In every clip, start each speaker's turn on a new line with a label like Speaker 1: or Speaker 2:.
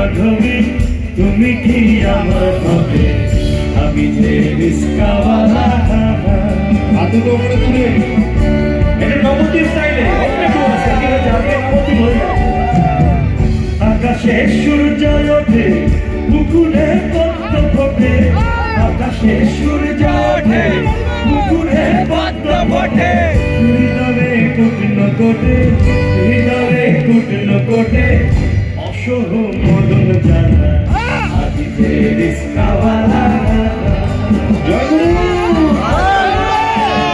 Speaker 1: মাধবী তুমি কি আমার হবে আমি যে রিস্কাওয়ালা হাতুটো করে তুলে এটা নবদ্বীপ স্টাইলে একটু আছে ঠিক আছে আগে নবদ্বীপ হয়ে যায় আকাশে সূর্য ওঠে পুকুরে পদ্ম ফোটে আকাশে সূর্য ওঠে পুকুরে পদ্ম ফোটে হৃদয়ে কুটন কোটে হৃদয়ে কুটন কোটে অসহ মদন জানা আজি যে রিস্কাওয়ালা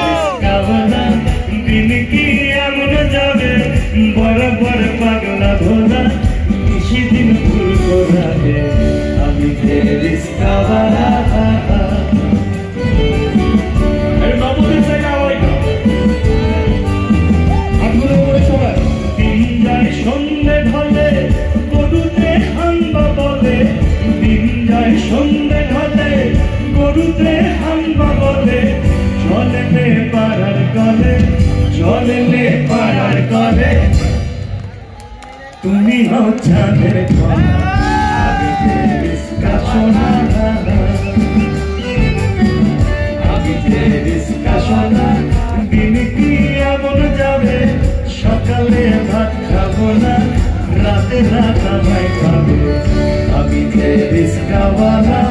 Speaker 1: রিস্কাওয়ালা দিন কি এমন যাবে বরাবর পাগলা ভোলা বেশি দিন ভুল করাবে আমি যে রিস্কাওয়ালা সন্ধ্যে ঢলে গরুতে হাম্বা বলে দিন যায় সন্ধ্যে ঢলে গরুতে হাম্বা বলে চলে পাড়ার কলে চলে পাড়ার কলে তুমি হও চাঁদের কলা আমি যে রিস্কা সোনা আমি যে রিস্কা সোনা দিন কি এমন যাবে সকালে ভাত খাবো না রাতে রাত আমায় খাবে আমি যে রিস্কাওয়ালা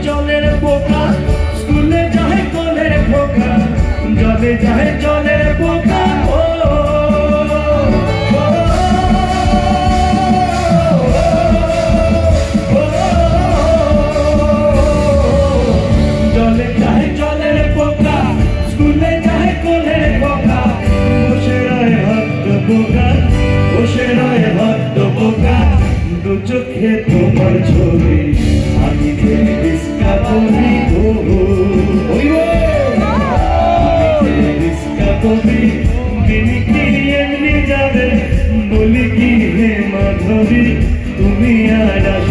Speaker 1: জলের পোকা স্কুলে যায় কলের পোকা জলে যায় জলের পোকা জলে যায় জলের পোকা স্কুলে যায় কলের পোকা বসে রয় ভক্ত পোকা বসে রয় ভক্ত পোকা দু চোখে তোমার ছবি আমি যে রিস্কা কবি রিস্কা কবি দিন কি এমনি যাবে বলি কি হে মাধবী তুমি আর